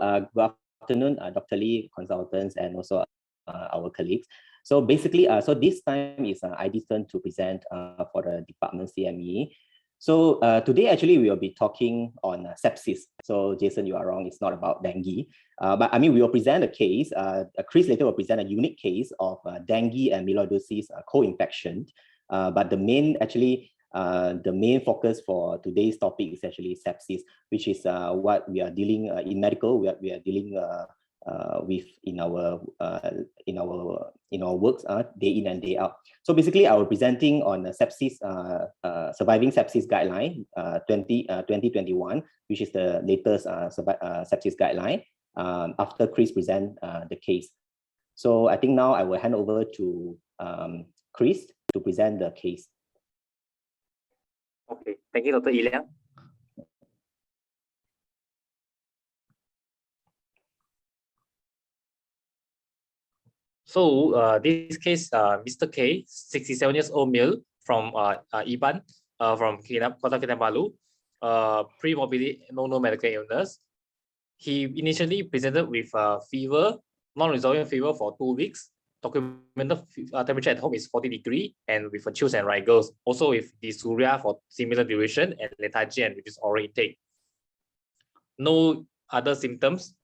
Good afternoon, Dr. Lee, consultants, and also our colleagues. So basically, so this time is ID's turn to present for the department CME. So today, actually, we will be talking on sepsis. So Jason, you are wrong. It's not about dengue. But I mean, we will present a case. Chris later will present a unique case of dengue and melioidosis co-infection. But the main, actually, the main focus for today's topic is actually sepsis, which is what we are dealing in medical. We are dealing with in our works day in and day out. So basically, I will presenting on sepsis, surviving sepsis guideline 2021, which is the latest sepsis guideline. After Chris present the case, so I think now I will hand over to Chris to present the case. Okay, thank you, Dr. Liang. So this case, Mr. K, 67 years old male from Iban, from Kota Kinabalu, pre-morbidity, no medical illness. He initially presented with fever, non-resolving fever for 2 weeks. Documented temperature at home is 40 degrees and with chills and rigors. Also with dysuria for similar duration and lethargy and reduced oral intake. No other symptoms.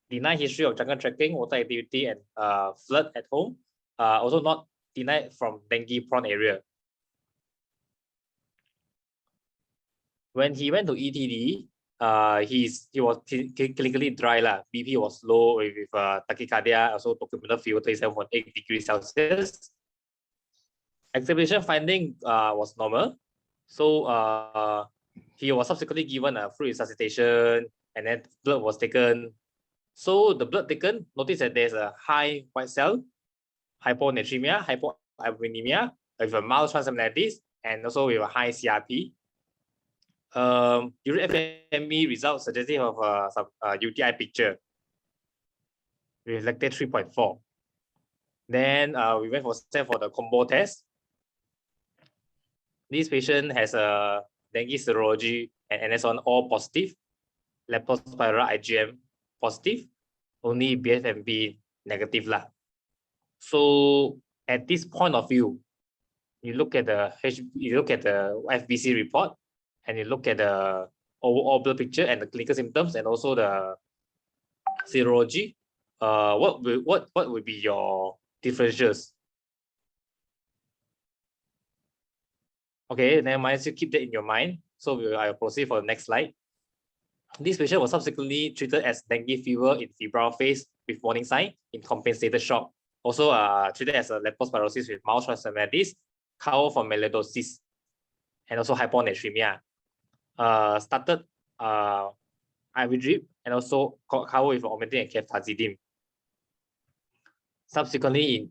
Denied history of jungle trekking, water activity, and flood at home. Also not denied from dengue prone area. When he went to ETD, he was clinically dry lah. BP was low with tachycardia, also documented fever 37.8 degrees Celsius. Examination finding was normal. So he was subsequently given a fluid resuscitation, and then blood was taken. So the blood taken, notice that there's a high white cell, hyponatremia, hypoalbuminemia, with a mild transaminitis, and also with a high CRP. Urine FME results suggestive of some UTI picture with lactate 3.4. Then we went for the combo test. This patient has a dengue serology and NS1 all positive, leptospiral IgM positive, only BFMB negative lah. So at this point of view, you look at the FBC report, and you look at the overall blood picture and the clinical symptoms, and also the serology. What would be your differentials? Okay, never mind. So keep that in your mind. So I will proceed for the next slide. This patient was subsequently treated as dengue fever in febrile phase with warning sign in compensated shock. Also treated as a leptospirosis with mild transaminitis, cover for melioidosis, and also hyponatremia. Started IV drip and also cover with ometic and cefazidime. Subsequently,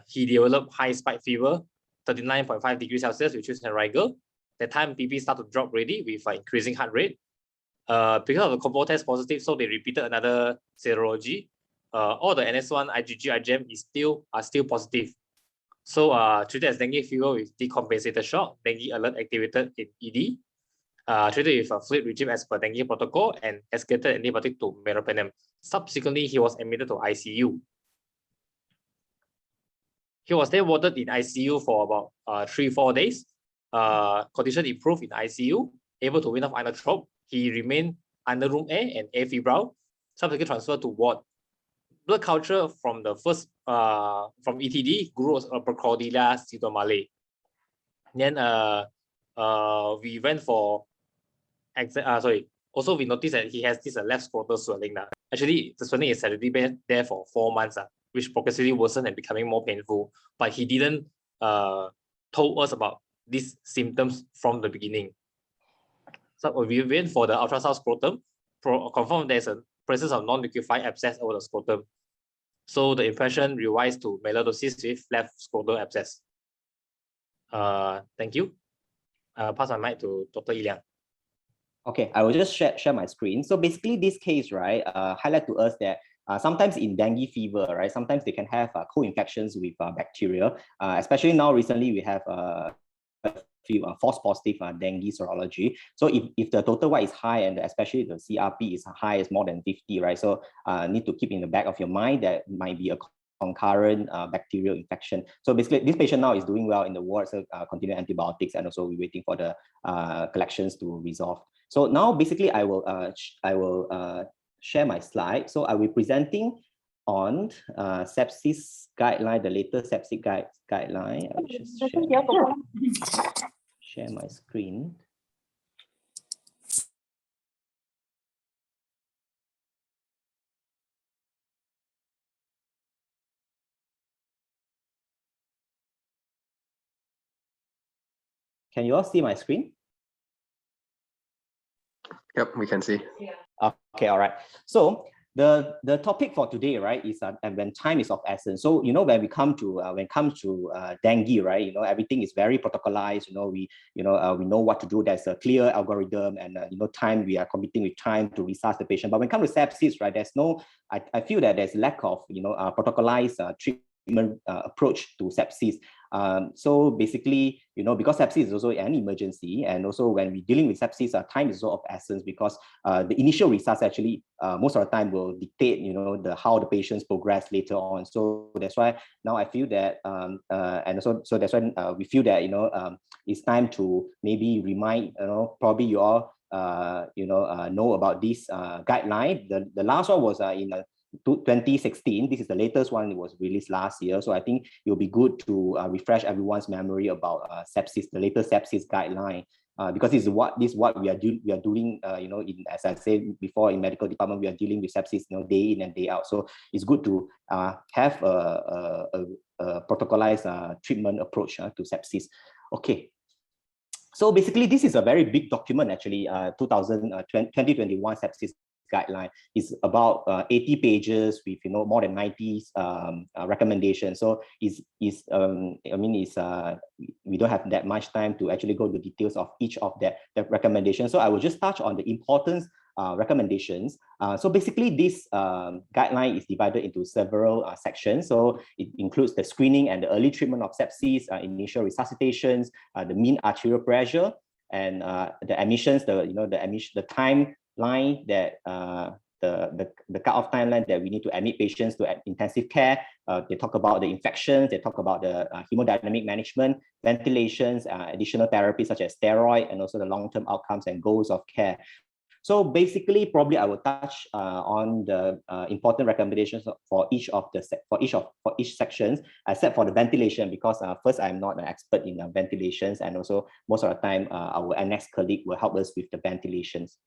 he developed high spike fever, 39.5 degrees Celsius with chills and rigor. That time, BP started to drop already with increasing heart rate. Because of the combo test positive, so they repeated another serology. All the NS1, IgG, IgM are still positive. So treated as dengue fever with decompensated shock, dengue alert activated in ED. Treated with a fluid regime as per dengue protocol and escalated antibiotic to meropenem. Subsequently, he was admitted to ICU. He was then warded in ICU for about 3-4 days. Condition improved in ICU, able to wean off inotrope. He remained under room A and afebrile. Subsequently transferred to ward. Blood culture from the first from ETD grew was Procordia cytomale. Then we went for Also, we noticed that he has this left scrotal swelling now. Actually, the swelling is already been there for 4 months, which progressively worsened and becoming more painful. But he didn't told us about these symptoms from the beginning. So we went for the ultrasound scrotum, confirmed there's a presence of non-liquefied abscess over the scrotum. So the impression revised to melioidosis with left scrotal abscess. Thank you. Pass my mic to Dr. Liang. Okay, I will just share my screen. So basically this case, right, highlight to us that sometimes in dengue fever, right, sometimes they can have co-infections with bacteria, especially now recently we have few false positive dengue serology. So if the total white is high, and especially the CRP is high, is more than 50, right? So need to keep in the back of your mind that might be a concurrent bacterial infection. So basically, this patient now is doing well in the ward, so continue antibiotics, and also we're waiting for the collections to resolve. So now basically I will share my slide. So I will be presenting on sepsis guideline, the latest sepsis guideline. I'll just share my screen. Can you all see my screen? Yep, we can see. Okay, all right. So the topic for today, right, is and when time is of essence. So when we come to when it comes to dengue, right, everything is very protocolized. We know what to do. There's a clear algorithm, and time, we are committing with time to resuscitate the patient. But when it comes to sepsis, right, there's no. I feel that there's lack of protocolized treatment approach to sepsis. So basically, because sepsis is also an emergency, and also when we're dealing with sepsis, time is also of essence, because the initial resusc actually most of the time will dictate, how the patients progress later on. So that's why now I feel that, and so that's why we feel that it's time to maybe remind, probably you all know about this guideline. The last one was in 2016. This is the latest one. It was released last year. So I think it will be good to refresh everyone's memory about sepsis, the latest sepsis guideline, because this is what we are doing. As I said before, in medical department, we are dealing with sepsis, day in and day out. So it's good to have a protocolized treatment approach to sepsis. Okay. So basically, this is a very big document, actually. 2021 sepsis guideline is about 80 pages with more than 90 recommendations. So we don't have that much time to actually go into details of each of the recommendations. So I will just touch on the important recommendations. So basically, this guideline is divided into several sections. So it includes the screening and the early treatment of sepsis, initial resuscitations, the mean arterial pressure, and the admissions, the timeline that the cutoff timeline that we need to admit patients to intensive care. They talk about the infections, they talk about the hemodynamic management, ventilations, additional therapies such as steroid, and also the long-term outcomes and goals of care. So basically, probably I will touch on the important recommendations for each sections, except for the ventilation, because first, I'm not an expert in ventilations, and also most of the time our next colleague will help us with the ventilations.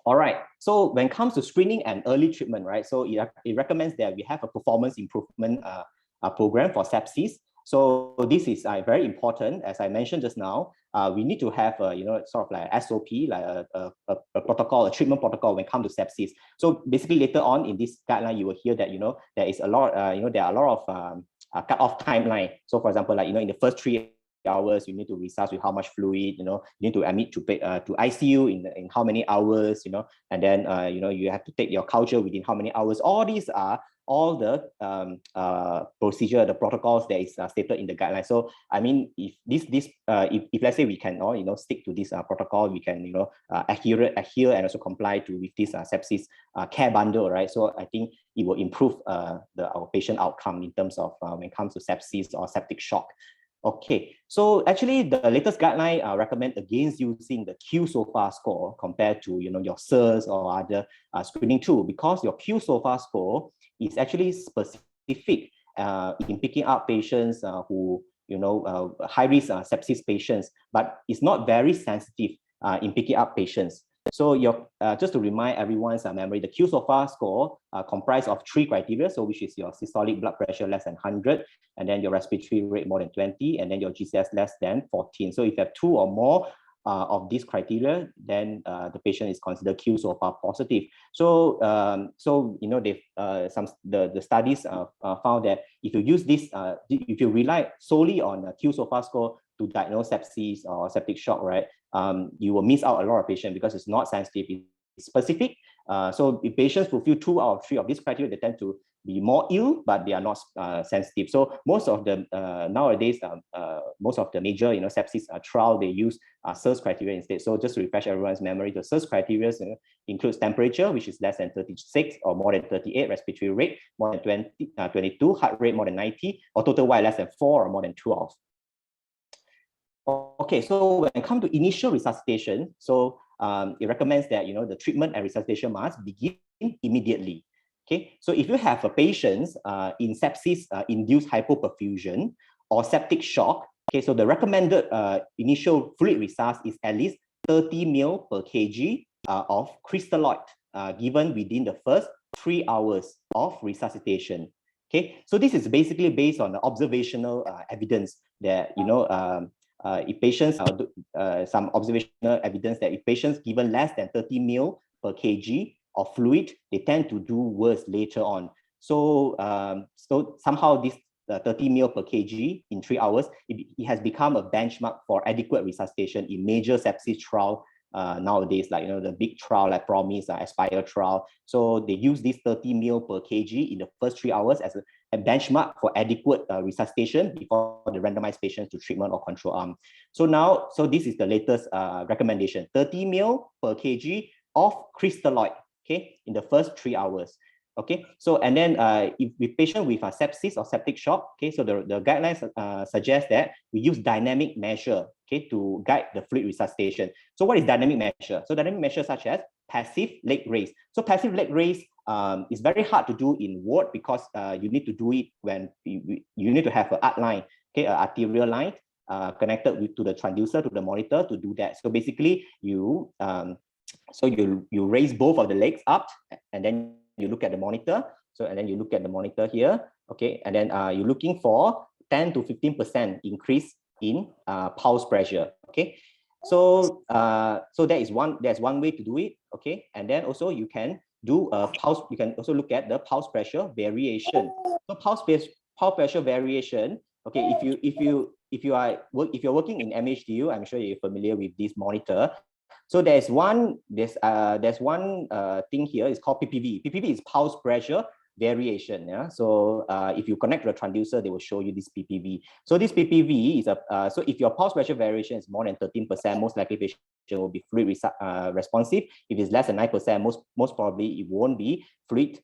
All right, so when it comes to screening and early treatment, right, so it recommends that we have a performance improvement program for sepsis. So this is very important. As I mentioned just now, we need to have sort of like SOP, like a protocol, a treatment protocol when it comes to sepsis. So basically, later on in this guideline, you will hear that there is a lot, there are a lot of cut-off timeline. So for example, like in the first 3 hours, you need to resuscitate with how much fluid, you need to admit to ICU in how many hours, and then you have to take your culture within how many hours. All these are all the procedure, the protocols that is stated in the guideline. So I mean, if let's say we can stick to this protocol, we can adhere and also comply with this sepsis care bundle, right? So I think it will improve our patient outcome in terms of when it comes to sepsis or septic shock. Okay, so actually the latest guideline recommend against using the qSOFA score compared to your SIRS or other screening tool, because your qSOFA score is actually specific in picking up patients who high risk sepsis patients, but it's not very sensitive in picking up patients. So just to remind everyone's memory, the qSOFA score comprised of 3 criteria, so which is your systolic blood pressure less than 100, and then your respiratory rate more than 20, and then your GCS less than 14. So if you have 2 or more of these criteria, then the patient is considered qSOFA positive. So the studies found that if you use this, if you rely solely on a qSOFA score to diagnose sepsis or septic shock, right, you will miss out a lot of patients because it's not sensitive, it's specific. So if patients fulfill 2 out of 3 of these criteria, they tend to be more ill, but they are not sensitive. So most of the nowadays, most of the major sepsis trial, they use SIRS criteria instead. So just to refresh everyone's memory, the SIRS criteria includes temperature, which is less than 36 or more than 38, respiratory rate more than 22, heart rate more than 90, or total Y less than 4 or more than 12. Okay, so when it comes to initial resuscitation, so it recommends that the treatment and resuscitation must begin immediately. Okay, so if you have a patient in sepsis induced hypoperfusion or septic shock, okay, so the recommended initial fluid resus is at least 30 ml per kg of crystalloid given within the first 3 hours of resuscitation. Okay, so this is basically based on the observational evidence that if patients some observational evidence that if patients given less than 30 ml per kg of fluid, they tend to do worse later on. So so somehow this 30 ml per kg in 3 hours, it has become a benchmark for adequate resuscitation in major sepsis trial nowadays, like the big trial like PROMISE, ASPIRE trial. So they use this 30 ml per kg in the first 3 hours as a benchmark for adequate resuscitation before the randomized patients to treatment or control arm. So now, so this is the latest recommendation: 30 ml per kg of crystalloid, okay, in the first 3 hours. Okay, so and then if with patient with sepsis or septic shock, okay, so the guidelines suggest that we use dynamic measure, okay, to guide the fluid resuscitation. So what is dynamic measure? So dynamic measure such as passive leg raise. So passive leg raise is very hard to do in ward because you need to do it when you need to have an art line, okay, an arterial line connected to the transducer to the monitor to do that. So basically you you raise both of the legs up and then you look at the monitor. So, and then you look at the monitor here, okay, and then you're looking for 10 to 15% increase in pulse pressure, okay. So, so there's one way to do it, okay, and then also you can do a pulse. You can also look at the pulse pressure variation. So pulse pressure variation, okay. If you're working in MHDU, I'm sure you're familiar with this monitor. So there's one thing here. It's called PPV. PPV is pulse pressure variation. Yeah. So if you connect to the transducer, they will show you this PPV. So this PPV is so if your pulse pressure variation is more than 13%, most likely patient will be fluid responsive. If it's less than 9%, most probably it won't be fluid.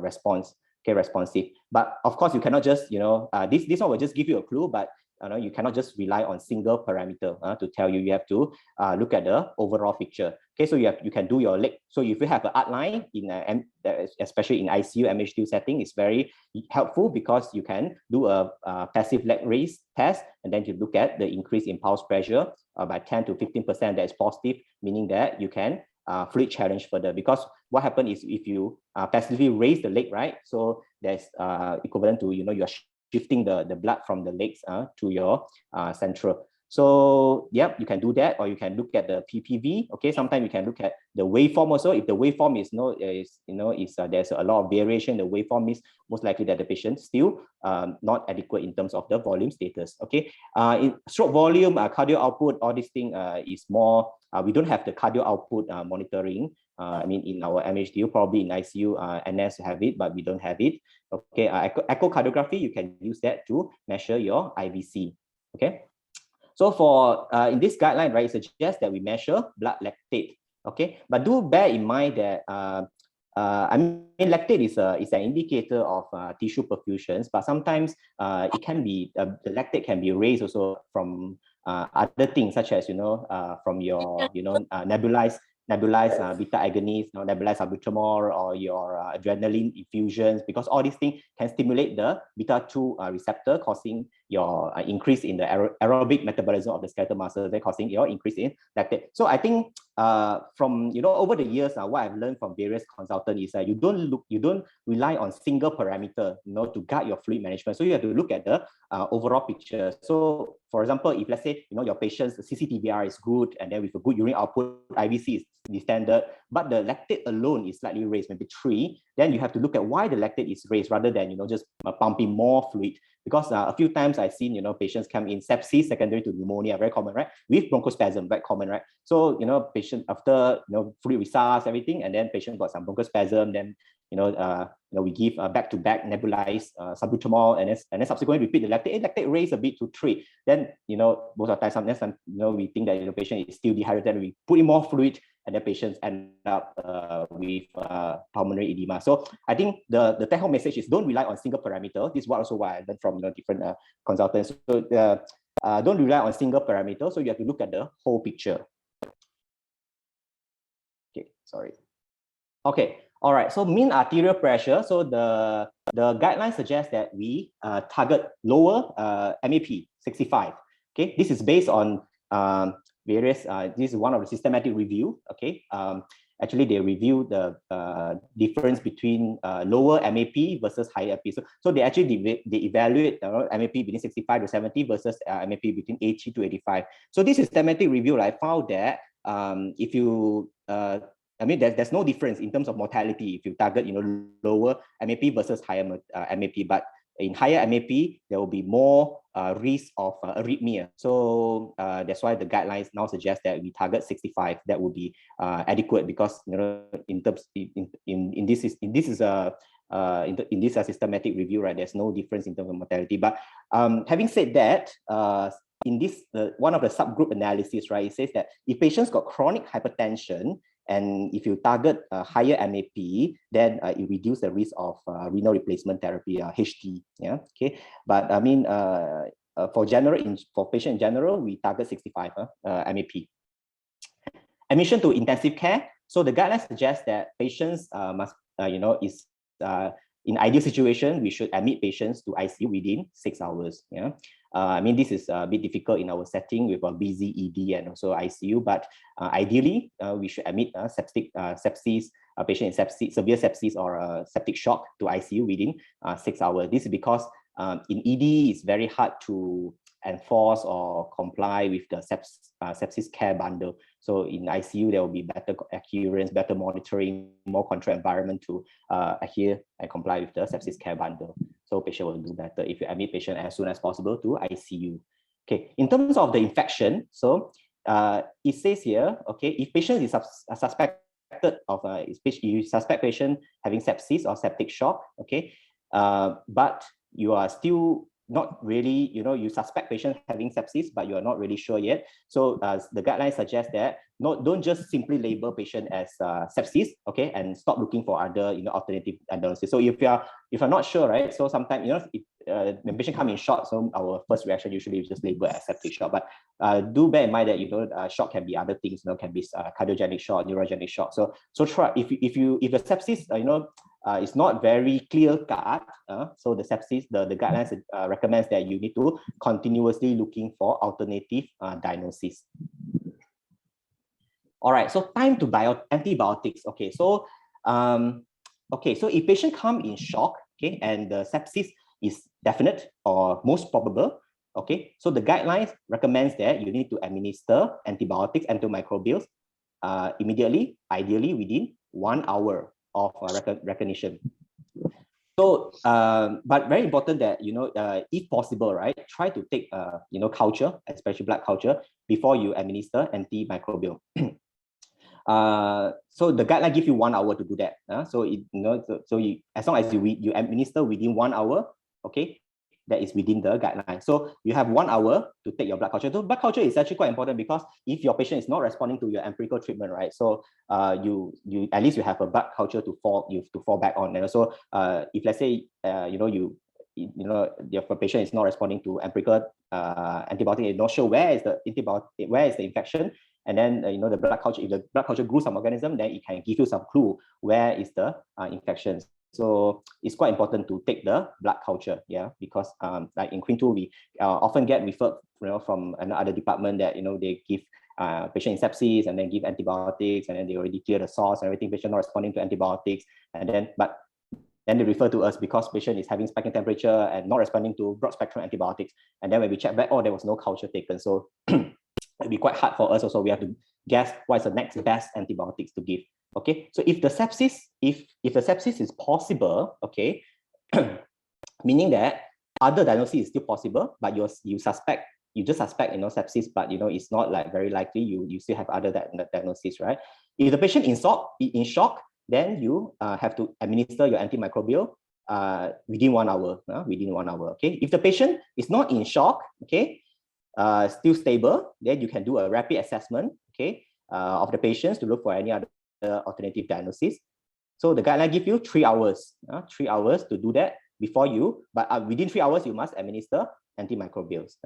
Response. Okay, responsive. But of course, you cannot just this one will just give you a clue, but you cannot just rely on single parameter to tell you. You have to look at the overall picture. Okay, so you can do your leg. So if you have an art line in especially in ICU MHD setting, it's very helpful because you can do a passive leg raise test, and then you look at the increase in pulse pressure by 10 to 15%. That is positive, meaning that you can fluid challenge further. Because what happens is if you passively raise the leg, right? So there's equivalent to you're shifting the blood from the legs to your central. So yeah, you can do that, or you can look at the PPV. Okay, sometimes you can look at the waveform also. If the waveform there's a lot of variation, the waveform is most likely that the patient still not adequate in terms of the volume status. Okay, in stroke volume, cardio output, all these things is more. We don't have the cardio output monitoring. I mean, in our MHDU, probably in ICU, NS have it, but we don't have it. Okay, echocardiography, you can use that to measure your IVC. Okay, so for in this guideline, right, it suggests that we measure blood lactate. Okay, but do bear in mind that I mean, lactate is an indicator of tissue perfusions, but sometimes it can be the lactate can be raised also from other things, such as from your nebulized beta agonist, nebulized salbutamol, or your adrenaline infusions, because all these things can stimulate the beta-2 receptor, causing your increase in the aerobic metabolism of the skeletal muscle, then causing your increase in lactate. So I think from over the years, what I've learned from various consultants is that you don't rely on single parameter to guide your fluid management. So you have to look at the overall picture. So for example, if let's say your patient's CCTVR is good, and then with a good urine output, IVC is the standard, but the lactate alone is slightly raised, maybe 3, then you have to look at why the lactate is raised rather than just pumping more fluid. Because a few times I've seen patients come in sepsis secondary to pneumonia, very common, right? With bronchospasm, very common, right? So patient after fluid resusc, everything, and then patient got some bronchospasm, then we give back-to-back nebulized salbutamol, and then subsequently repeat the lactate. Lactate raised a bit to 3. Then most of the time, sometimes we think that the patient is still dehydrated. We put in more fluid, and the patients end up with pulmonary edema. So I think the take-home message is don't rely on single parameter. This is also why I learned from different consultants. So don't rely on single parameter. So you have to look at the whole picture. Okay, sorry. Okay. All right, so mean arterial pressure. So the guidelines suggest that we target lower MAP 65. Okay, this is based on various. This is one of the systematic review. Okay, actually they review the difference between lower MAP versus higher MAP. So they actually they evaluate MAP between 65 to 70 versus MAP between 80 to 85. So this systematic review, I found that if you there's no difference in terms of mortality if you target, lower MAP versus higher MAP. But in higher MAP, there will be more risk of arrhythmia. So that's why the guidelines now suggest that we target 65. That would be adequate because in this systematic review, right? There's no difference in terms of mortality. But having said that, in this one of the subgroup analysis, right, it says that if patients got chronic hypertension, and if you target higher MAP, then it reduces the risk of renal replacement therapy, HT. Yeah, okay. But I mean, for patient in general, we target 65 MAP. Admission to intensive care. So the guidelines suggest that patients must, in ideal situation, we should admit patients to ICU within 6 hours. Yeah. I mean, this is a bit difficult in our setting with a busy ED and also ICU, but ideally, we should admit sepsis, a patient in sepsis, severe sepsis or septic shock to ICU within 6 hours. This is because in ED, it's very hard to enforce or comply with the sepsis care bundle. So in ICU, there will be better adherence, better monitoring, more controlled environment to adhere and comply with the sepsis care bundle. So patient will do better if you admit patient as soon as possible to ICU. Okay, in terms of the infection, so it says here, okay, if patient is suspected of you suspect patient having sepsis or septic shock, okay, but you are still not really, you suspect patient having sepsis, but you are not really sure yet. So the guidelines suggest that don't just simply label patient as sepsis, okay, and stop looking for other, alternative diagnosis. So if you're not sure, right? So sometimes, if the patient come in shock, so our first reaction usually is just label as septic shock. But do bear in mind that shock can be other things, can be cardiogenic shock, neurogenic shock. So try if the sepsis, it's not very clear cut. So the sepsis, the guidelines recommends that you need to continuously looking for alternative diagnosis. All right, so time to antibiotics. Okay, so so if patient come in shock, okay, and the sepsis is definite or most probable, okay, so the guidelines recommends that you need to administer antibiotics, antimicrobials immediately, ideally within 1 hour of recognition. So, but very important that, if possible, right, try to take, culture, especially blood culture, before you administer antimicrobial. So the guideline give you 1 hour to do that. So, as long as you administer within 1 hour, okay, that is within the guideline. So you have 1 hour to take your blood culture. So blood culture is actually quite important because if your patient is not responding to your empirical treatment, right? So you at least you have a blood culture to fall back on. And also, if let's say your patient is not responding to empirical antibiotic, you're not sure where is the infection, and then the blood culture, if the blood culture grew some organism, then it can give you some clue where is the infection. So it's quite important to take the blood culture, yeah, because like in Queen 2, we often get referred from another department that they give patient in sepsis and then give antibiotics, and then they already clear the source and everything, patient not responding to antibiotics, and then they refer to us because patient is having spike in temperature and not responding to broad spectrum antibiotics, and then when we check back, there was no culture taken. So it'll be quite hard for us also. We have to guess what is the next best antibiotics to give. Okay, so if the sepsis, if the sepsis is possible, okay, meaning that other diagnosis is still possible, but you suspect you just suspect, sepsis, but it's not like very likely. You still have other diagnosis, right? If the patient in shock, then you have to administer your antimicrobial within 1 hour. Within 1 hour. Okay. If the patient is not in shock, okay, still stable, then you can do a rapid assessment, okay, of the patients to look for any other alternative diagnosis. So the guideline give you 3 hours, 3 hours to do that before you, but within 3 hours, you must administer antimicrobials.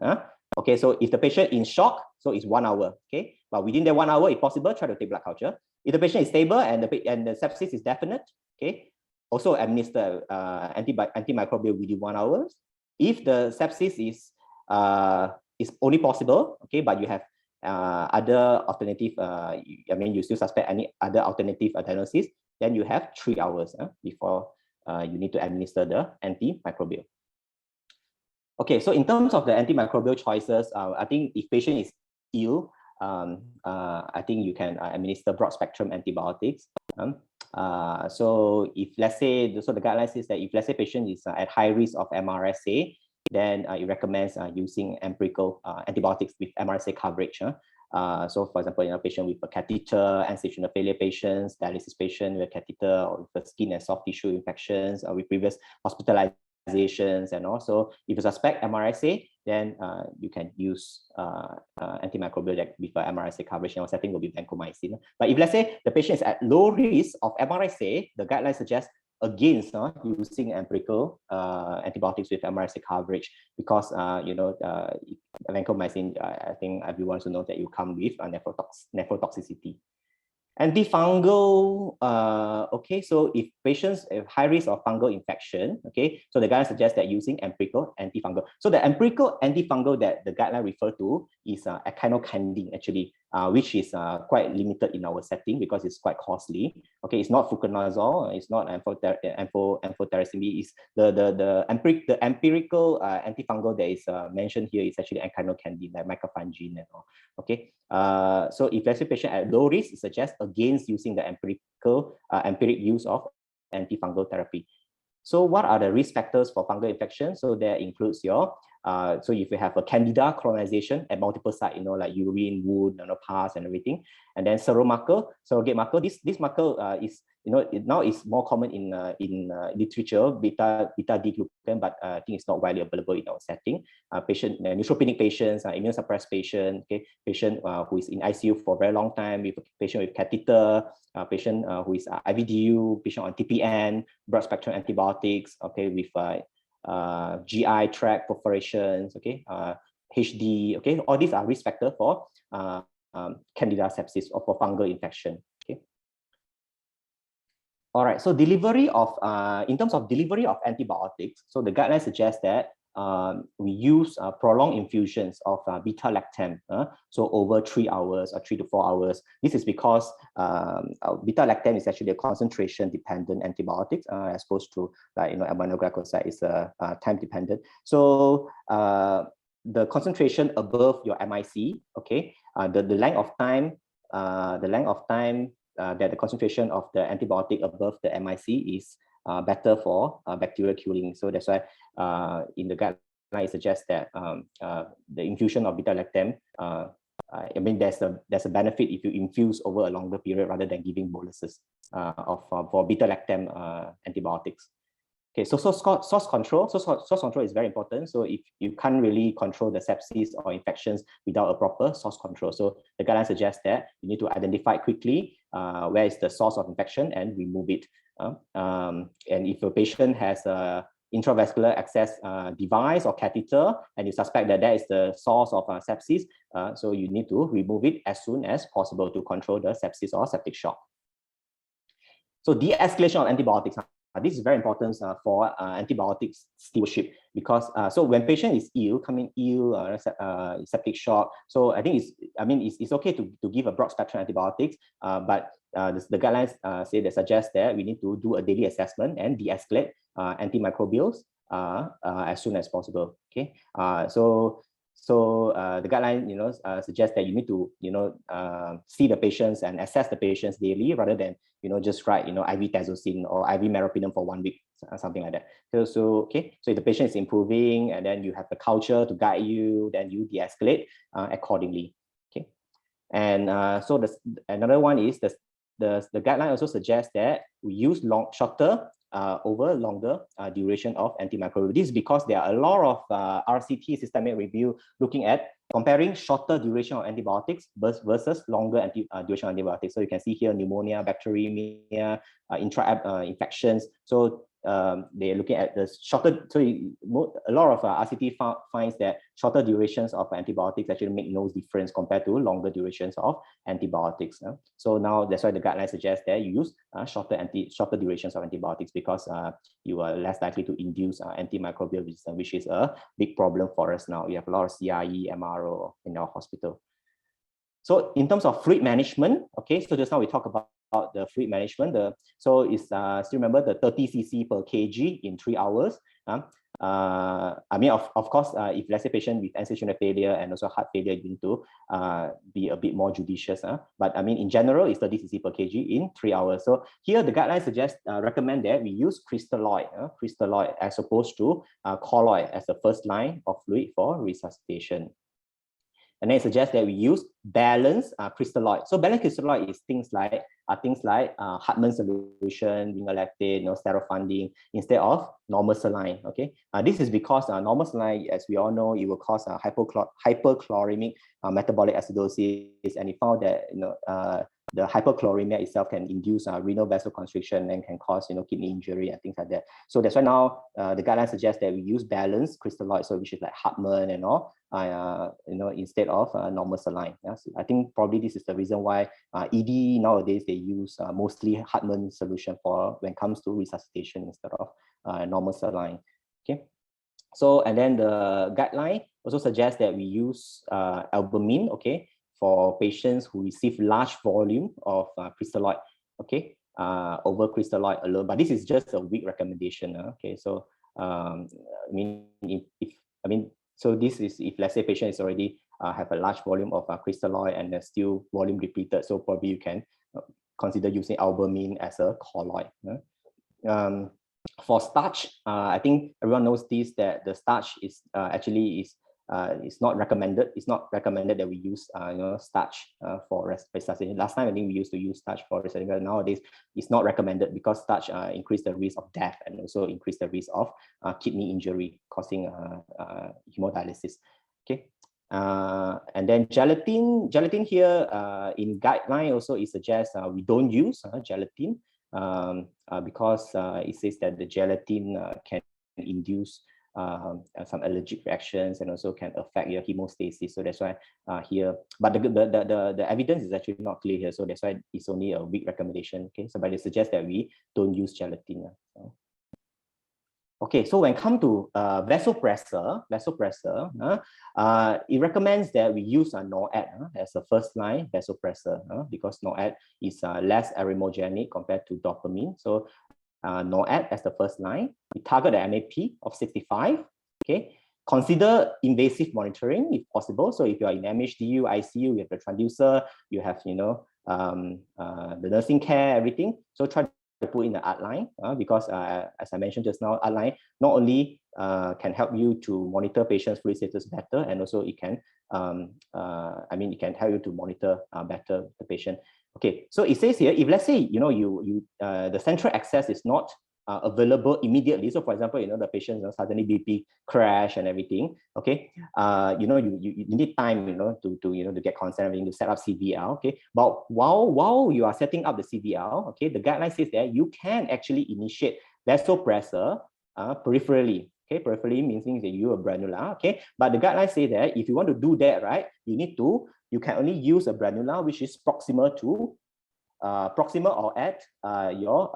Okay, so if the patient in shock, so it's 1 hour, okay, but within that 1 hour, if possible, try to take blood culture. If the patient is stable and the sepsis is definite, okay, also administer antimicrobial within 1 hour. If the sepsis is only possible, okay, but you have other alternative, you still suspect any other alternative diagnosis, then you have 3 hours before you need to administer the antimicrobial. Okay, so in terms of the antimicrobial choices, I think if patient is ill, I think you can administer broad spectrum antibiotics. So if let's say, so the guidelines says that if let's say patient is at high risk of MRSA, then it recommends using empirical antibiotics with MRSA coverage. So for example, patient with a catheter, end-stage renal failure patients, dialysis patient with a catheter, or with skin and soft tissue infections, or with previous hospitalizations, and also if you suspect MRSA, then you can use antimicrobial with MRSA coverage. Our setting will be vancomycin. But if let's say the patient is at low risk of MRSA, the guidelines suggest against using empirical antibiotics with MRSA coverage, because vancomycin, I think everyone should know that you come with nephrotoxicity. Antifungal, okay, so if patients have high risk of fungal infection, okay, so the guideline suggests that using empirical antifungal. So the empirical antifungal that the guideline refer to is echinocandin, actually, which is quite limited in our setting because it's quite costly. Okay, it's not fluconazole, it's not amphotericin. It's the empirical antifungal that is mentioned here is actually echinocandin, like micafungin and all. Okay, so if let's say patient at low risk, it suggests against using the empiric use of antifungal therapy. So what are the risk factors for fungal infection? So that includes your so if you have a candida colonization at multiple sites, like urine, wound, pus, and everything, and then surrogate marker. This marker is now is more common in literature, beta D-glucan, but I think it's not widely available in our setting. Neutropenic patients, immunosuppressed patient, okay, patient who is in ICU for a very long time, with patient with catheter, patient who is IVDU, patient on TPN, broad spectrum antibiotics, okay, with GI tract perforations, okay, HD, okay, all these are risk factors for candida sepsis or for fungal infection. Okay. All right, so delivery of in terms of delivery of antibiotics, so the guidelines suggest that we use prolonged infusions of beta-lactam, so over 3 hours or 3 to 4 hours. This is because beta-lactam is actually a concentration-dependent antibiotic, as opposed to aminoglycoside is time-dependent. So the concentration above your MIC, okay, the length of time that the concentration of the antibiotic above the MIC is better for bacterial killing. So that's why in the guideline it suggests that the infusion of beta-lactam, there's a benefit if you infuse over a longer period rather than giving boluses for beta-lactam antibiotics. Okay, so source control is very important. So if you can't really control the sepsis or infections without a proper source control, so the guidelines suggest that you need to identify quickly where is the source of infection and remove it. And if a patient has a intravascular access device or catheter, and you suspect that that is the source of sepsis, so you need to remove it as soon as possible to control the sepsis or septic shock. So de-escalation of antibiotics. This is very important for antibiotics stewardship, because so when patient is ill, septic shock, so I think it's okay to give a broad spectrum antibiotics, but the guidelines suggest that we need to do a daily assessment and de-escalate antimicrobials as soon as possible. Okay, so So the guideline, suggests that you need to, see the patients and assess the patients daily rather than, just write, IV tazocine or IV meropenem for 1 week, something like that. So if the patient is improving and then you have the culture to guide you, then you de-escalate accordingly. Okay. And so another one is the guideline also suggests that we use shorter over longer duration of antimicrobial. This is because there are a lot of RCT systemic review looking at comparing shorter duration of antibiotics versus longer duration of antibiotics. So you can see here pneumonia, bacteremia, infections. So they're looking at the shorter. So a lot of RCT finds that shorter durations of antibiotics actually make no difference compared to longer durations of antibiotics. So now that's why the guidelines suggest that you use shorter durations of antibiotics because you are less likely to induce antimicrobial resistance, which is a big problem for us now. We have a lot of CRE, MRO in our hospital. So in terms of fluid management, okay, so just now we talked about the fluid management. So it's still remember the 30 cc per kg in 3 hours. I mean, of course, if let's say patient with end-stage renal failure and also heart failure, you need to be a bit more judicious. But I mean, in general, it's 30 cc per kg in 3 hours. So here the guidelines suggest recommend that we use crystalloid as opposed to colloid as the first line of fluid for resuscitation. And then it suggests that we use balanced crystalloid. So balanced crystalloid is things like Hartmann solution, vinolactate, sterofundin instead of normal saline. Okay, this is because normal saline, as we all know, it will cause hyperchloremic metabolic acidosis, and it found that the hyperchloremia itself can induce renal vasoconstriction and can cause kidney injury and things like that. So that's why now the guidelines suggest that we use balanced crystalloid, so which is like Hartmann and all, instead of normal saline. Yeah? So I think probably this is the reason why ED nowadays they use mostly Hartmann solution for when it comes to resuscitation instead of normal saline. Okay. So and then the guideline also suggests that we use albumin, okay, for patients who receive large volume of crystalloid, okay, over crystalloid alone. But this is just a weak recommendation. Okay, so so this is if let's say patient is already have a large volume of crystalloid and there's still volume depleted, so probably you can consider using albumin as a colloid. For starch, I think everyone knows this, that the starch is it's not recommended. It's not recommended that we use starch for resuscitation. Last time I think we used to use starch for resuscitation, but nowadays it's not recommended because starch increase the risk of death and also increase the risk of kidney injury causing hemodialysis. Okay. And then gelatin here in guideline also it suggests we don't use gelatin because it says that the gelatin can induce some allergic reactions and also can affect your hemostasis. So that's why here, but the evidence is actually not clear here. So that's why it's only a weak recommendation. Okay, so but it suggests that we don't use gelatin. Okay, so when it comes to vasopressor, it recommends that we use NOAD as a first line vasopressor because NOAD is less arrhythmogenic compared to dopamine. So NOAD as the first line. We target the MAP of 65. Okay. Consider invasive monitoring if possible. So if you are in MHDU, ICU, you have the transducer, you have the nursing care, everything. So try to put in the art line because as I mentioned just now, art line not only can help you to monitor patients' fluid status better, and also it can it can help you to monitor better the patient. Okay, so it says here, if let's say the central access is not available immediately. So for example, the patient suddenly BP crash and everything. Okay, you need time, to get consent, everything, to set up CVL. Okay, but while you are setting up the CVL, okay, the guideline says that you can actually initiate vasopressor peripherally. Okay, peripherally means that you are granular. Okay, but the guidelines say that if you want to do that, right, you can only use a granular which is proximal or at your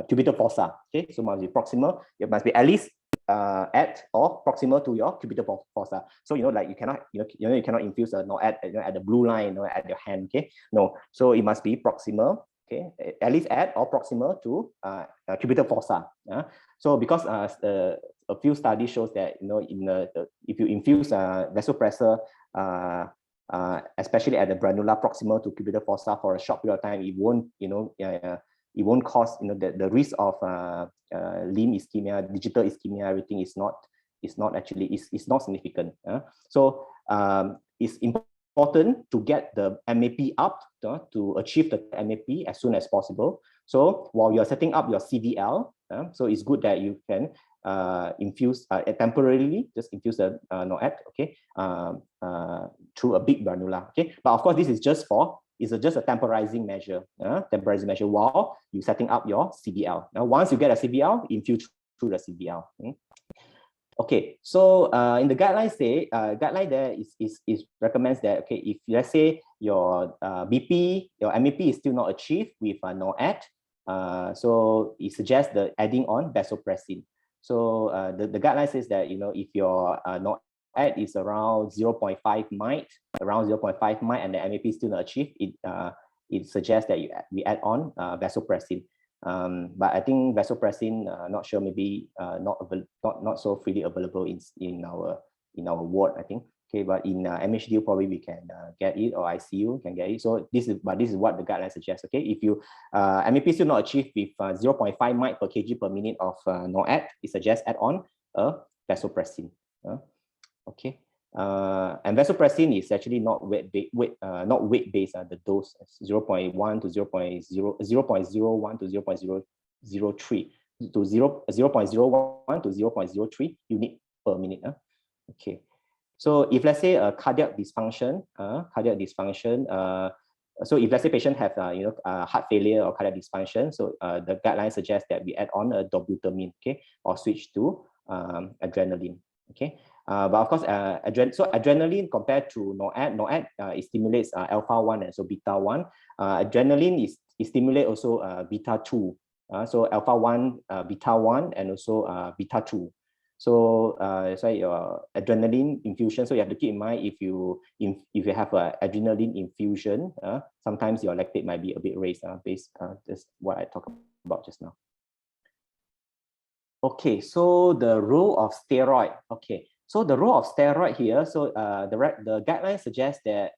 cubital fossa. Okay, so must be proximal. It must be at least at or proximal to your cubital fossa. So like you cannot you cannot infuse a NOAD at the blue line at your hand. Okay, no. So it must be proximal. okay, at least at or proximal to cubital fossa. So because a few studies shows that if you infuse vasopressor, especially at the granula proximal to cubital fossa for a short period of time, it won't it won't cause the risk of limb ischemia, digital ischemia, everything is not significant. So it's important to get the MAP up to achieve the MAP as soon as possible. So while you're setting up your CVL, so it's good that you can infuse temporarily, just infuse the NOAD, okay, through a big granula, okay. But of course, this is just a temporizing measure, while you're setting up your CVL. Now, once you get a CVL, infuse through the CVL. Okay, so in the guidelines, guideline there is recommends that, okay, if let's say your BP, your MAP is still not achieved with NOAD, so it suggests the adding on vasopressin. So the guideline says that if your NOAD is around 0.5 mic, and the MAP is still not achieved, it suggests that we add on vasopressin. But I think vasopressin, not sure, maybe not so freely available in our ward, I think. Okay, but in MHD probably we can get it, or ICU can get it. So this is what the guidelines suggest. Okay, if you MAP still not achieved with 0.5 mic per kg per minute of NOAD, it suggests add on a vasopressin. Okay. And vasopressin is actually not weight based. The dose is 0.1 to 0.01 to 0.003 to 0.01 to 0.03 unit per minute. Okay. So if let's say a cardiac dysfunction, so if let's say patient have heart failure or cardiac dysfunction, so the guidelines suggest that we add on a dobutamine, okay, or switch to adrenaline, okay. But of course, adrenaline compared to NOAD, it stimulates alpha-1 and so beta-1. Adrenaline is stimulate also beta-2. So alpha-1, beta-1, and also beta-2. So your adrenaline infusion. So you have to keep in mind if you have an adrenaline infusion, sometimes your lactate might be a bit raised. Based just what I talked about just now. Okay, so the role of steroid. Okay. So the role of steroid here, so the guidelines suggest that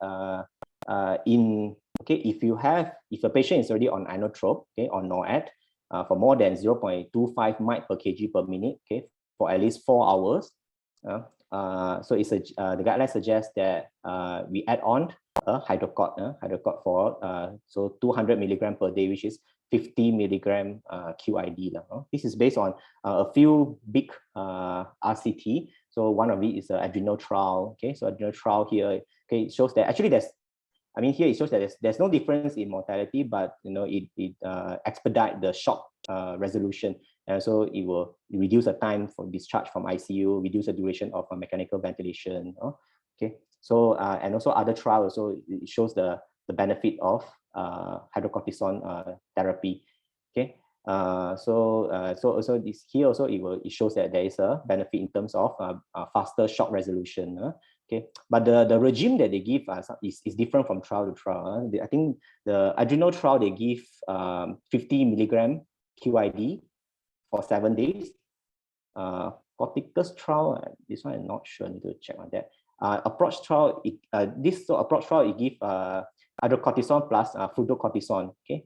if a patient is already on inotrope, okay, on NOAD, for more than 0.25 mic per kg per minute, okay, for at least 4 hours, so the guidelines suggest that we add on a hydrocort for so 200 milligram per day, which is 50 milligram QID. This is based on a few big RCT. So one of it is an adrenal trial. Okay, so adrenal trial here, okay, it shows that actually here it shows that there's no difference in mortality, but it expedite the shock resolution, and so it will reduce the time for discharge from ICU, reduce the duration of mechanical ventilation. Okay, so and also other trials, so it shows the benefit of hydrocortisone therapy. Okay. So also this here also it shows that there is a benefit in terms of faster shock resolution. Okay, but the regime that they give is different from trial to trial. I think the adrenal trial they give 50 milligram QID for 7 days. Corticus trial, this one I'm not sure. I need to check on that. Approach trial, approach trial it give hydrocortisone plus fluorocortisone. Okay.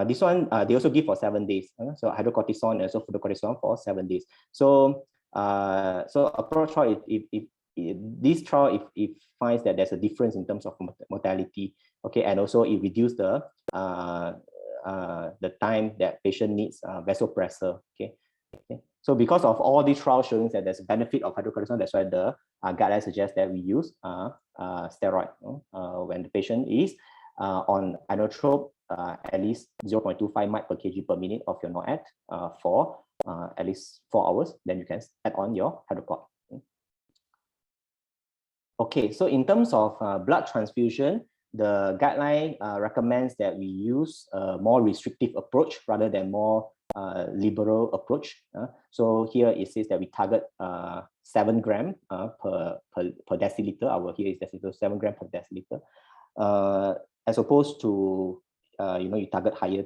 This one they also give for 7 days. So hydrocortisone and also fluorocortisone for 7 days. So approach trial, this trial if finds that there's a difference in terms of mortality, okay, and also it reduces the time that patient needs vasopressor. Okay. So because of all these trials showing that there's a benefit of hydrocortisone, that's why the guidelines suggest that we use steroid when the patient is on inotrope at least 0.25 mic per kg per minute of your NOAD for at least 4 hours, then you can add on your hydrocort. Okay, so in terms of blood transfusion, the guideline recommends that we use a more restrictive approach rather than more liberal approach. So here it says that we target 7 gram per deciliter. Our here is deciliter, 7 gram per deciliter, as opposed to you target higher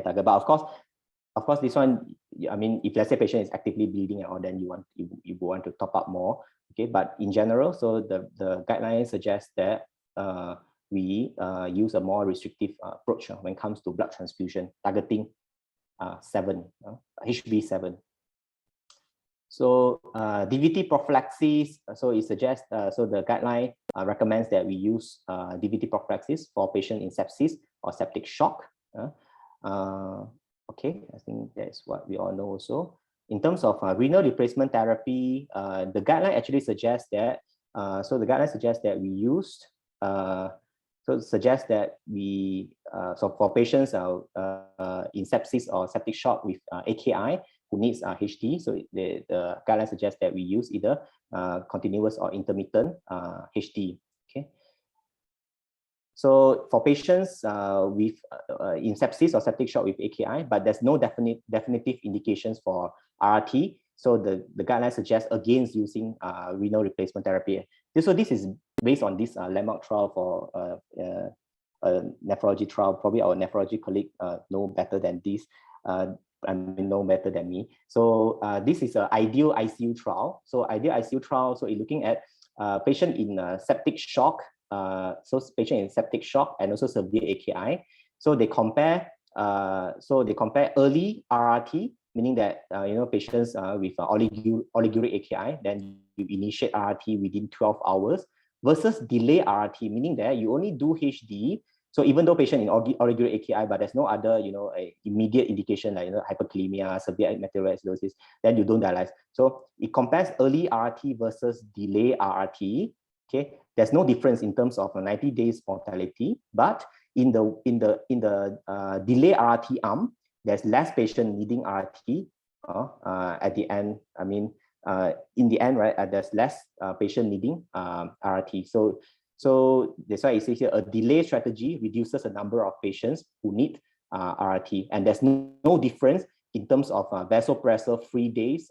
target. But of course, this one, I mean, if let's say patient is actively bleeding and all, then you want to top up more. Okay, but in general, so the guidelines suggest that we use a more restrictive approach when it comes to blood transfusion, targeting 7, HB7. So DVT prophylaxis, so it suggests, so the guideline recommends that we use DVT prophylaxis for patient in sepsis or septic shock. Okay, I think that's what we all know also. In terms of renal replacement therapy, the guideline actually suggests that, so the guideline suggests that we used, so suggest that we, so for patients in sepsis or septic shock with AKI who needs HD, so the guideline suggests that we use either continuous or intermittent HD. Okay. So for patients with in sepsis or septic shock with AKI, but there's no definitive indications for RRT. So the guidelines suggest against using renal replacement therapy. So this is based on this landmark trial for a nephrology trial. Probably our nephrology colleague know better than this. I mean, know better than me. So this is an ideal ICU trial. So ideal ICU trial. So you're looking at patient in septic shock. So patient in septic shock and also severe AKI. So they compare. Early RRT, meaning that patients with oliguric AKI, then you initiate RRT within 12 hours, versus delay RRT, meaning that you only do HD. So even though patient in oliguric AKI, but there's no other immediate indication like hyperkalemia, severe material acidosis, then you don't dialyze. So it compares early RRT versus delay RRT. Okay, there's no difference in terms of 90 days mortality, but in the delay RRT arm, there's less patient needing RRT at the end. I mean, in the end, right, there's less patient needing RRT. So that's why it says here a delay strategy reduces the number of patients who need RRT, and there's no difference in terms of vasopressor-free days,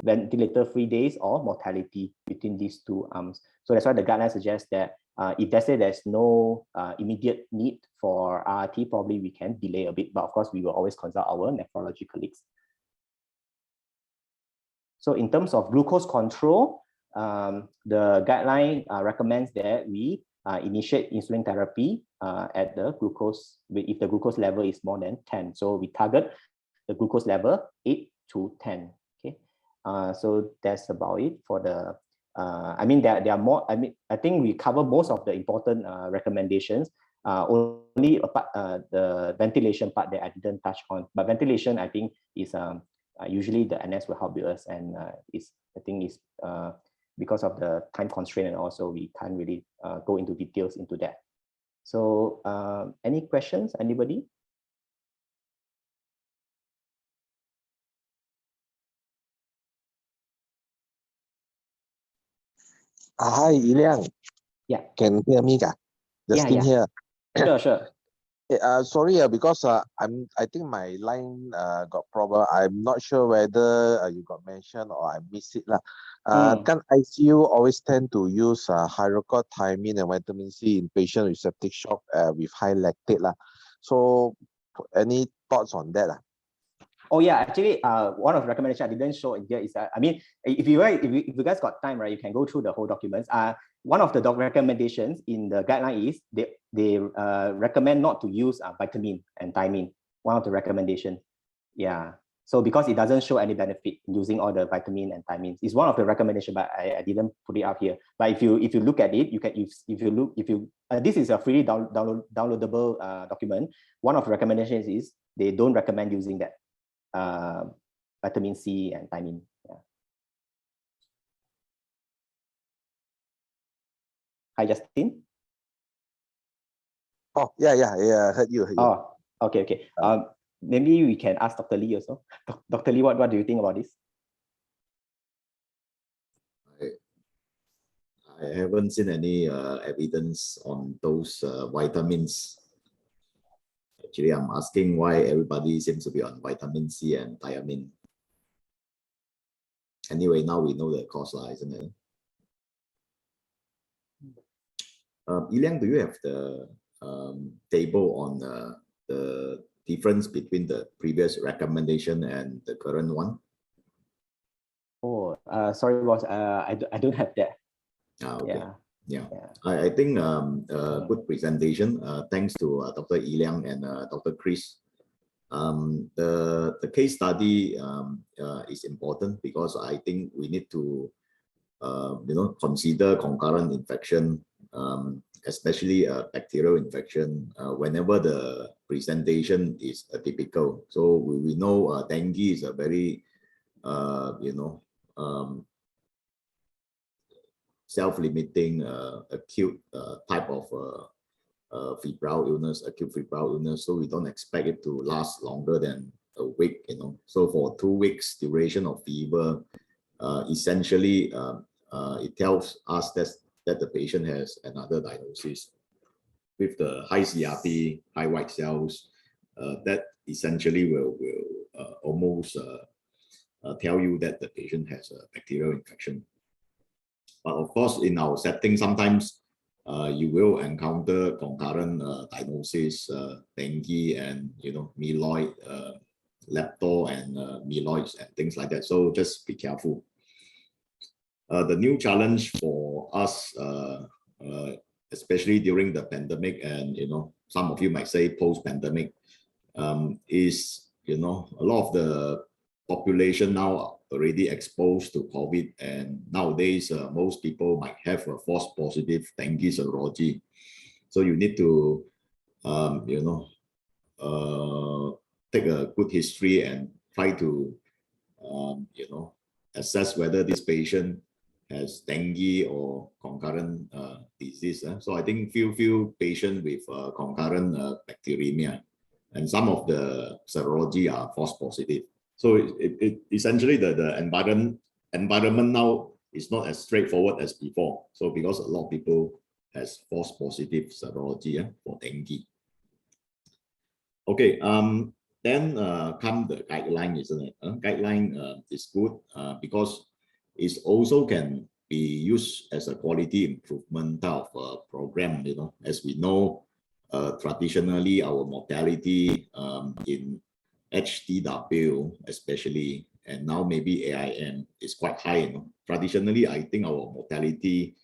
ventilator-free days, or mortality between these two arms. So that's why the guidelines suggest that if they say there's no immediate need for RRT, probably we can delay a bit, but of course we will always consult our nephrology colleagues. So in terms of glucose control, the guideline recommends that we initiate insulin therapy at the glucose, if the glucose level is more than 10. So we target the glucose level 8 to 10. Okay, so that's about it for the. I mean, there are more. I mean, I think we cover most of the important recommendations. Only apart, the ventilation part that I didn't touch on. But ventilation, I think, is usually the NS will help us, and I think is because of the time constraint, and also we can't really go into details into that. So, any questions? Anybody? Hi, Iliang. Yeah. Can you hear me? Justin here. Sure. Sorry, because I think my line got problem. I'm not sure whether you got mentioned or I missed it lah. Can ICU always tend to use hydrochloric thiamine and vitamin C in patient with septic shock with high lactate lah. So, any thoughts on that lah? Oh yeah, actually, one of the recommendations I didn't show in here is that, I mean, if you guys got time, right, you can go through the whole documents. One of the recommendations in the guideline is they recommend not to use vitamin and thiamine. One of the recommendations, yeah. So because it doesn't show any benefit using all the vitamin and thiamines, it's one of the recommendations, but I didn't put it out here. But if you look at it, you can this is a freely downloadable document. One of the recommendations is they don't recommend using that. Vitamin C and thiamine. Yeah. Hi, Justin. Oh, yeah. Heard you. Oh, okay. Maybe we can ask Dr. Lee also. Dr. Lee, what do you think about this? I haven't seen any evidence on those vitamins. Actually, I'm asking why everybody seems to be on vitamin C and thiamine. Anyway, now we know the cause, isn't it? Iliang, do you have the table on the difference between the previous recommendation and the current one? Oh, sorry, boss. I don't have that. Okay. Yeah. I think good presentation. Thanks to Dr. Liang and Dr. Chris. The case study is important because I think we need to consider concurrent infection, especially bacterial infection, whenever the presentation is atypical. So we know dengue is a very self-limiting acute type of febrile illness, acute febrile illness. So we don't expect it to last longer than a week. So for 2 weeks duration of fever, essentially it tells us that the patient has another diagnosis with the high CRP, high white cells. That essentially will almost tell you that the patient has a bacterial infection. But of course, in our setting, sometimes you will encounter concurrent diagnosis, dengue and myeloid, lepto and myeloids and things like that. So just be careful. The new challenge for us, especially during the pandemic, and some of you might say post-pandemic, is a lot of the population now already exposed to COVID, and nowadays most people might have a false positive dengue serology. So you need to take a good history and try to assess whether this patient has dengue or concurrent disease. So I think few patients with concurrent bacteremia, and some of the serology are false positive. So it essentially the environment now is not as straightforward as before. So because a lot of people has false positive serology for dengue. Okay, then come the guideline, isn't it? Guideline is good because it also can be used as a quality improvement type of program. As we know, traditionally our mortality in HDW especially, and now maybe AIM, is quite high. Traditionally, I think our mortality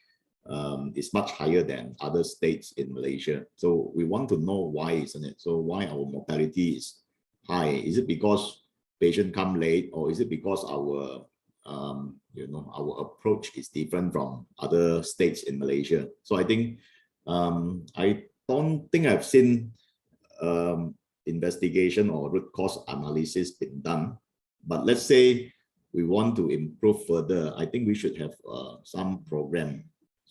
is much higher than other states in Malaysia. So we want to know why, isn't it? So why our mortality is high? Is it because patient come late, or is it because our our approach is different from other states in Malaysia? So I think I don't think I've seen investigation or root cause analysis been done. But let's say we want to improve further, I think we should have some program.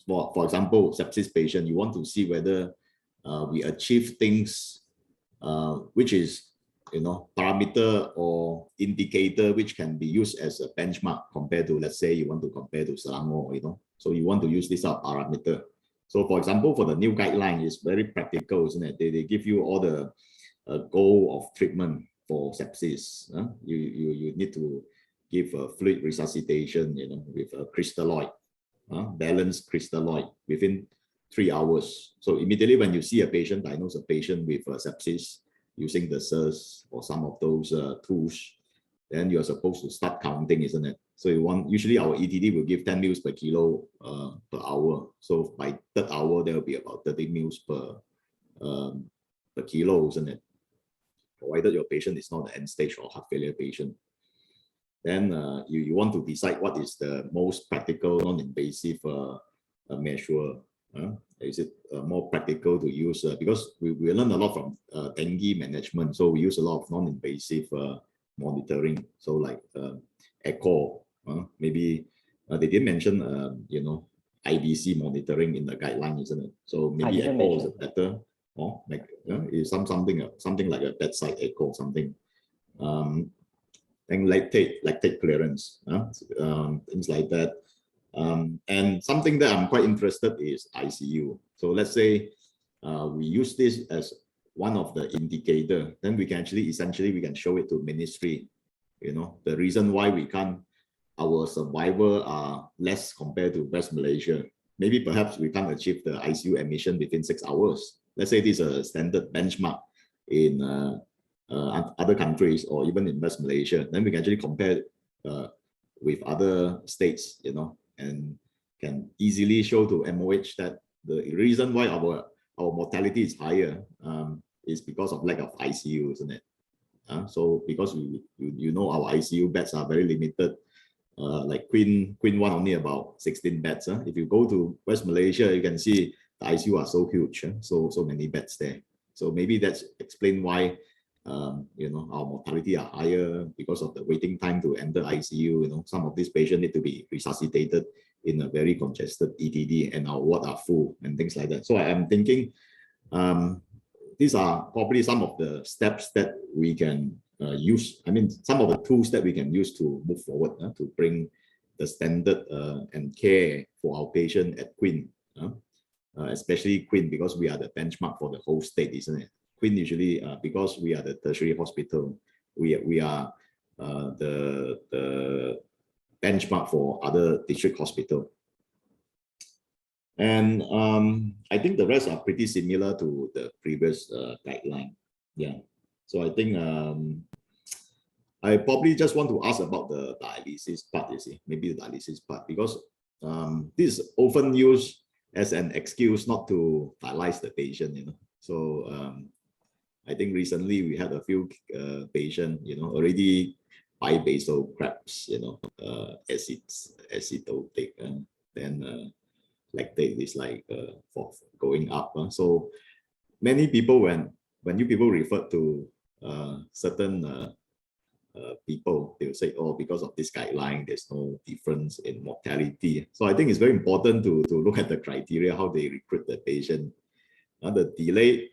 For example, sepsis patient, you want to see whether we achieve things which is parameter or indicator which can be used as a benchmark compared to, let's say you want to compare to Selangor, so you want to use this parameter. So for example, for the new guideline, it's very practical, isn't it? They give you all the goal of treatment for sepsis. You need to give a fluid resuscitation, with a crystalloid, balanced crystalloid within 3 hours. So immediately when you see a patient, diagnose a patient with sepsis using the SIRS or some of those tools, then you're supposed to start counting, isn't it? So usually our ETD will give 10 mils per kilo per hour. So by third hour, there will be about 30 mils per kilo, isn't it? Provided your patient is not an end stage or heart failure patient. Then you want to decide what is the most practical, non-invasive measure. Is it more practical to use? Because we learn a lot from dengue management, so we use a lot of non-invasive monitoring. So like echo, maybe they didn't mention IBC monitoring in the guideline, isn't it? So maybe echo is better, or like is something like a bedside echo, something. And lactate clearance, things like that. And something that I'm quite interested is ICU. So let's say we use this as one of the indicator, then we can actually essentially we can show it to ministry. The reason why our survival are less compared to West Malaysia. Maybe perhaps we can't achieve the ICU admission within 6 hours, let's say this is a standard benchmark in other countries or even in West Malaysia, then we can actually compare with other states, you know, and can easily show to MOH that the reason why our mortality is higher is because of lack of ICU, isn't it? So because you know our ICU beds are very limited, like Queen 1 only about 16 beds. If you go to West Malaysia, you can see the ICU are so huge, so many beds there. So maybe that's explain why you know, our mortality are higher because of the waiting time to enter ICU. You know, some of these patients need to be resuscitated in a very congested ETD, and our ward are full and things like that. So I am thinking these are probably some of the steps that we can use. I mean, some of the tools that we can use to move forward to bring the standard and care for our patient at Queen, especially Queen, because we are the benchmark for the whole state, isn't it? Queen usually, because we are the tertiary hospital, we are the benchmark for other district hospital. And I think the rest are pretty similar to the previous guideline. Yeah. So I think I probably just want to ask about the dialysis part, you see, maybe the dialysis part, because this is often used as an excuse not to dialyze the patient, you know. So I think recently we had a few patients, you know, already bibasal crabs, you know, acidotic, then lactate is like for going up. So many people, when you people refer to certain people, they will say, oh, because of this guideline, there's no difference in mortality. So I think it's very important to look at the criteria, how they recruit the patient. The delay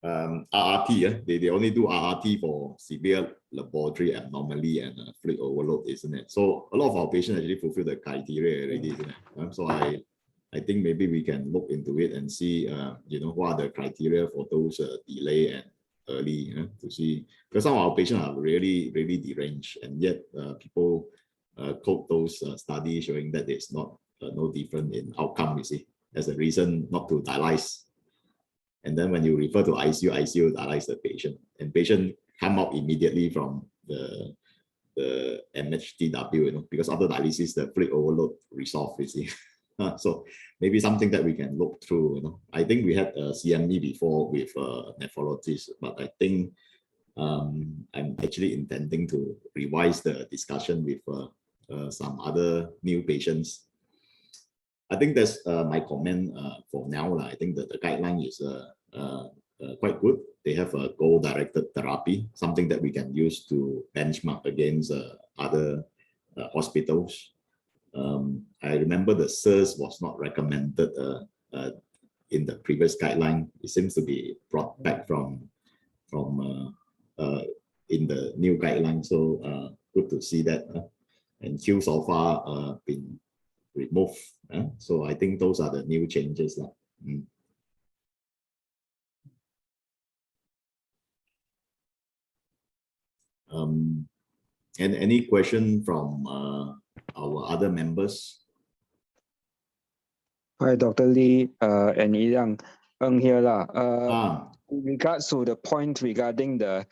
RRT, they only do RRT for severe laboratory abnormality and fluid overload, isn't it? So a lot of our patients actually fulfill the criteria already, isn't it? So I think maybe we can look into it and see, you know, what are the criteria for those delay and early, to see, because some of our patients are really deranged, and yet people quote those studies showing that it's not no different in outcome, you see, as a reason not to dialyze. And then when you refer to ICU dialyze the patient, and patient come out immediately from the MHTW, you know, because after dialysis, the fluid overload resolve, you see. So maybe something that we can look through, you know. I think we had a CME before with nephrologists, but I think I'm actually intending to revise the discussion with some other new patients. I think that's my comment for now. I think that the guideline is quite good. They have a goal-directed therapy, something that we can use to benchmark against other hospitals. I remember the SIRS was not recommended in the previous guideline. It seems to be brought back from in the new guideline. So good to see that. And Q so far been removed. So I think those are the new changes. And any question from our other members? Hi, Dr. Lee and Yang here. In regards to the point regarding the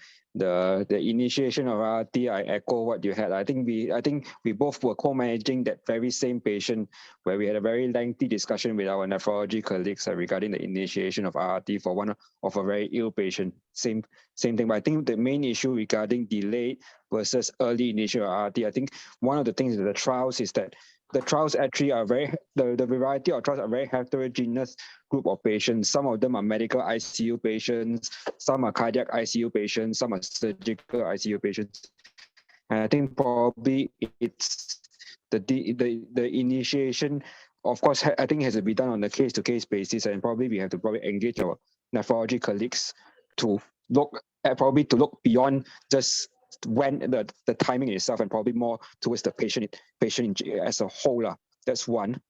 initiation of RT, I echo what you had. I think we both were co-managing that very same patient, where we had a very lengthy discussion with our nephrology colleagues regarding the initiation of RT for one of a very ill patient. Same thing. But I think the main issue regarding delayed versus early initiation of RT, I think one of the things with the trials is that the trials actually are the variety of trials are very heterogeneous group of patients. Some of them are medical ICU patients, some are cardiac ICU patients, some are surgical ICU patients. And I think probably it's the initiation, of course, I think has to be done on a case-to-case basis, and probably we have to engage our nephrology colleagues to look beyond just when the timing itself, and probably more towards the patient as a whole. That's one.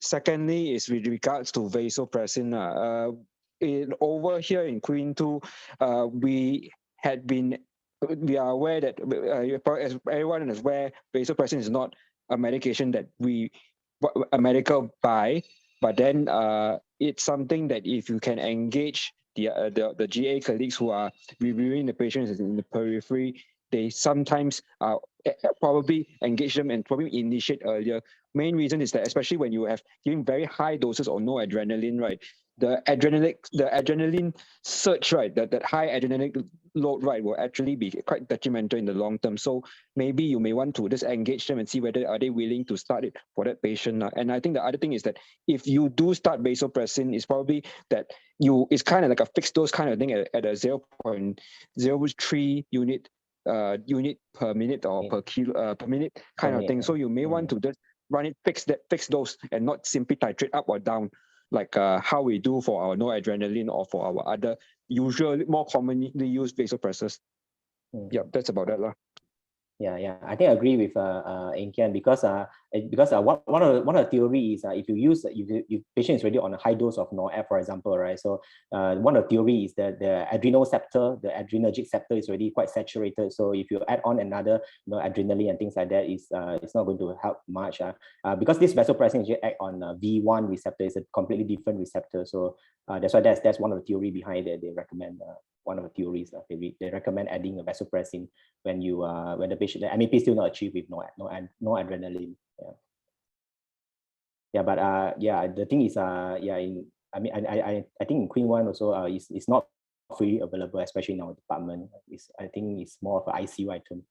Secondly is with regards to vasopressin. Over here in Queen 2, we are aware that as everyone is aware, vasopressin is not a medication that we a medical buy, but then it's something that if you can engage the GA colleagues who are reviewing the patients in the periphery, they sometimes probably engage them and probably initiate earlier. Main reason is that especially when you have giving very high doses or no adrenaline, right? The adrenaline surge, right? That high adrenaline load, right, will actually be quite detrimental in the long term. So maybe you may want to just engage them and see whether are they willing to start it for that patient. And I think the other thing is that if you do start vasopressin, it's probably that it's kind of like a fixed dose kind of thing at a 0.03 unit per minute or per kilo per minute kind of thing. So you may want to just run it fixed dose and not simply titrate up or down like how we do for our noradrenaline or for our other usually more commonly used vasopressors. Yeah, that's about that lah. Yeah, I think I agree with Eng Kian because one of the theory is if you use if patient is already on a high dose of NOAF, for example, right? So one of the theory is that the adrenal septor, the adrenergic septor is already quite saturated. So if you add on another adrenaline and things like that, it's not going to help much. Because this vasopressin actually act on V1 receptor, is a completely different receptor. So that's why that's one of the theory behind it. They recommend one of the theories. They recommend adding a vasopressin when the patient, the MAP is still not achieved with no adrenaline. But the thing is I think in Queen 1 also it's not free available, especially in our department. I think it's more of an ICU item.